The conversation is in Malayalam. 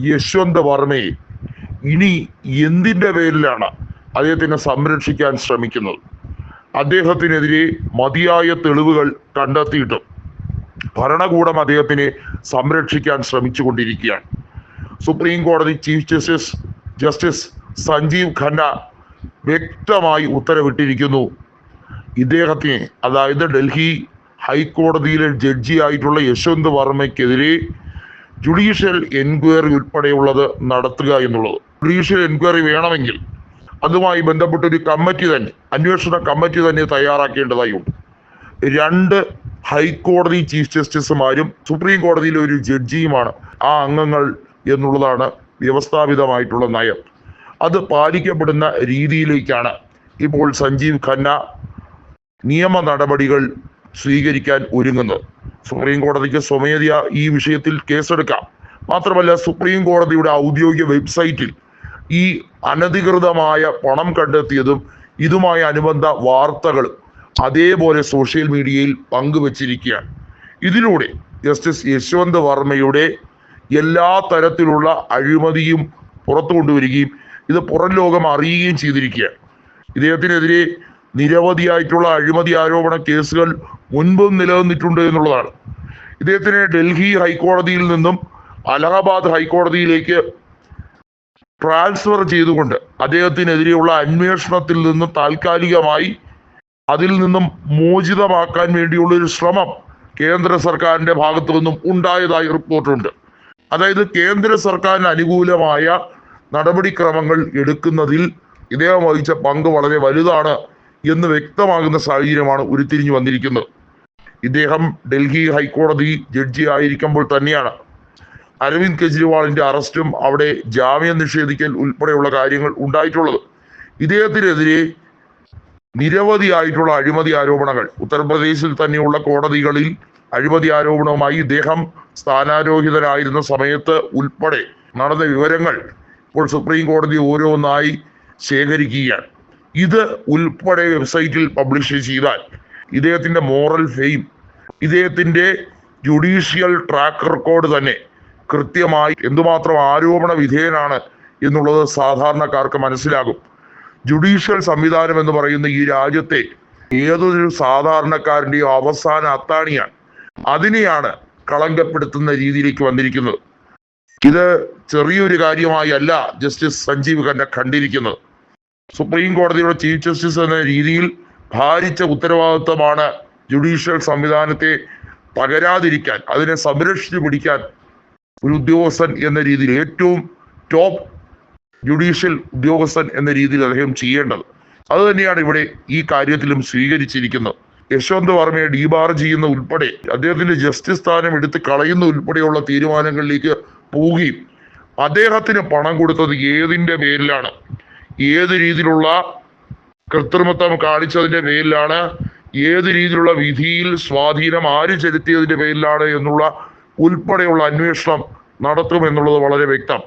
യശ്വന്ത് വർമ്മയെ ഇനി എന്തിൻ്റെ പേരിലാണ് അദ്ദേഹത്തിനെ സംരക്ഷിക്കാൻ ശ്രമിക്കുന്നത്? അദ്ദേഹത്തിനെതിരെ മതിയായ തെളിവുകൾ കണ്ടെത്തിയിട്ടും ഭരണകൂടം അദ്ദേഹത്തിനെ സംരക്ഷിക്കാൻ ശ്രമിച്ചുകൊണ്ടിരിക്കുകയാണ്. സുപ്രീം കോടതി ചീഫ് ജസ്റ്റിസ് സഞ്ജീവ് ഖന്ന വ്യക്തമായി ഉത്തരവിട്ടിരിക്കുന്നു. ഇദ്ദേഹത്തിന്, അതായത് ഡൽഹി ഹൈക്കോടതിയിലെ ജഡ്ജിയായിട്ടുള്ള യശ്വന്ത് വർമ്മയ്ക്കെതിരെ ജുഡീഷ്യൽ എൻക്വയറി ഉൾപ്പെടെയുള്ളത് നടത്തുക എന്നുള്ളത്. ജുഡീഷ്യൽ എൻക്വയറി വേണമെങ്കിൽ അതുമായി ബന്ധപ്പെട്ടൊരു അന്വേഷണ കമ്മിറ്റി തന്നെ തയ്യാറാക്കേണ്ടതായുണ്ട്. 2 ഹൈക്കോടതി ചീഫ് ജസ്റ്റിസുമാരും സുപ്രീം കോടതിയിലെ ഒരു ജഡ്ജിയുമാണ് ആ അംഗങ്ങൾ എന്നുള്ളതാണ് വ്യവസ്ഥാപിതമായിട്ടുള്ള നയം. അത് പാലിക്കപ്പെടുന്ന രീതിയിലേക്കാണ് ഇപ്പോൾ സഞ്ജീവ് ഖന്ന നിയമ നടപടികൾ സ്വീകരിക്കാൻ ഒരുങ്ങുന്നത്. സുപ്രീം കോടതിക്ക് സ്വമേധയാ ഈ വിഷയത്തിൽ കേസെടുക്കാം. മാത്രമല്ല, സുപ്രീം കോടതിയുടെ ഔദ്യോഗിക വെബ്സൈറ്റിൽ ഈ അനധികൃതമായ പണം കണ്ടെത്തിയതും ഇതുമായി അനുബന്ധ വാർത്തകൾ അതേപോലെ സോഷ്യൽ മീഡിയയിൽ പങ്കുവച്ചിരിക്കുകയാണ്. ഇതിലൂടെ ജസ്റ്റിസ് യശ്വന്ത് വർമ്മയുടെ എല്ലാ തരത്തിലുള്ള അഴിമതിയും പുറത്തു കൊണ്ടുവരികയും ഇത് പുറം ലോകം അറിയുകയും ചെയ്തിരിക്കുകയാണ്. ഇദ്ദേഹത്തിനെതിരെ നിരവധിയായിട്ടുള്ള അഴിമതി ആരോപണ കേസുകൾ മുൻപും നിലനിന്നിട്ടുണ്ട് എന്നുള്ളതാണ്. ഇദ്ദേഹത്തിനെ ഡൽഹി ഹൈക്കോടതിയിൽ നിന്നും അലഹബാദ് ഹൈക്കോടതിയിലേക്ക് ട്രാൻസ്ഫർ ചെയ്തുകൊണ്ട് അദ്ദേഹത്തിനെതിരെയുള്ള അന്വേഷണത്തിൽ നിന്ന് താൽക്കാലികമായി അതിൽ നിന്നും മോചിതമാക്കാൻ വേണ്ടിയുള്ള ഒരു ശ്രമം കേന്ദ്ര സർക്കാരിന്റെ ഭാഗത്തു നിന്നും ഉണ്ടായതായി റിപ്പോർട്ടുണ്ട്. അതായത് കേന്ദ്ര സർക്കാരിന് അനുകൂലമായ നടപടിക്രമങ്ങൾ എടുക്കുന്നതിൽ ഇദ്ദേഹം വഹിച്ച പങ്ക് വളരെ വലുതാണ് എന്ന് വ്യക്തമാകുന്ന സാഹചര്യമാണ് ഉരുത്തിരിഞ്ഞു വന്നിരിക്കുന്നത്. ഇദ്ദേഹം ഡൽഹി ഹൈക്കോടതി ജഡ്ജി ആയിരിക്കുമ്പോൾ തന്നെയാണ് അരവിന്ദ് കെജ്രിവാളിന്റെ അറസ്റ്റും അവിടെ ജാമ്യം നിഷേധിക്കൽ ഉൾപ്പെടെയുള്ള കാര്യങ്ങൾ ഉണ്ടായിട്ടുള്ളത്. ഇദ്ദേഹത്തിനെതിരെ നിരവധിയായിട്ടുള്ള അഴിമതി ആരോപണങ്ങൾ ഉത്തർപ്രദേശിൽ തന്നെയുള്ള കോടതികളിൽ അഴിമതി ആരോപണവുമായി ഇദ്ദേഹം സ്ഥാനാരോഹിതനായിരുന്ന സമയത്ത് ഉൾപ്പെടെ നടന്ന വിവരങ്ങൾ ഇപ്പോൾ സുപ്രീം കോടതി ഓരോന്നായി ശേഖരിക്കുകയാണ്. ഇത് ഉൾപ്പെടെ വെബ്സൈറ്റിൽ പബ്ലിഷ് ചെയ്താൽ ഇദ്ദേഹത്തിന്റെ മോറൽ ഫെയിം, ഇദ്ദേഹത്തിന്റെ ജുഡീഷ്യൽ ട്രാക്ക് റെക്കോർഡ് തന്നെ കൃത്യമായി എന്തുമാത്രം ആരോപണ വിധേയനാണ് എന്നുള്ളത് സാധാരണക്കാർക്ക് മനസ്സിലാകും. ജുഡീഷ്യൽ സംവിധാനം എന്ന് പറയുന്ന ഈ രാജ്യത്തെ ഏതൊരു സാധാരണക്കാരന്റെയും അവസാന അത്താണിയാണ്. അതിനെയാണ് കളങ്കപ്പെടുത്തുന്ന രീതിയിലേക്ക് വന്നിരിക്കുന്നത്. ഇത് ചെറിയൊരു കാര്യമായി അല്ല ജസ്റ്റിസ് സഞ്ജീവ് ഖന്ന കണ്ടിരിക്കുന്നത്. സുപ്രീം കോടതിയുടെ ചീഫ് ജസ്റ്റിസ് എന്ന രീതിയിൽ ഭാരിച്ച ഉത്തരവാദിത്വമാണ് ജുഡീഷ്യൽ സംവിധാനത്തെ തകരാതിരിക്കാൻ, അതിനെ സംരക്ഷിച്ചു പിടിക്കാൻ ഒരു ഉദ്യോഗസ്ഥൻ എന്ന രീതിയിൽ, ഏറ്റവും ടോപ്പ് ജുഡീഷ്യൽ ഉദ്യോഗസ്ഥൻ എന്ന രീതിയിൽ അദ്ദേഹം ചെയ്യേണ്ടത്. അത് തന്നെയാണ് ഇവിടെ ഈ കാര്യത്തിലും സ്വീകരിച്ചിരിക്കുന്നത്. യശ്വന്ത് വർമ്മയെ ഡീബാർ ചെയ്യുന്ന ഉൾപ്പെടെ അദ്ദേഹത്തിന്റെ ജസ്റ്റിസ് സ്ഥാനം എടുത്ത് കളയുന്ന ഉൾപ്പെടെയുള്ള തീരുമാനങ്ങളിലേക്ക് പോവുകയും അദ്ദേഹത്തിന് പണം കൊടുത്തത് ഏതിന്റെ പേരിലാണ്, ഏത് രീതിയിലുള്ള കൃത്രിമത്വം കാണിച്ചതിന്റെ പേരിലാണ്, ഏത് രീതിയിലുള്ള വിധിയിൽ സ്വാധീനം ആര് ചെലുത്തിയതിന്റെ പേരിലാണ് എന്നുള്ള ഉൾപ്പെടെയുള്ള അന്വേഷണം നടത്തുമെന്നുള്ളത് വളരെ വ്യക്തം.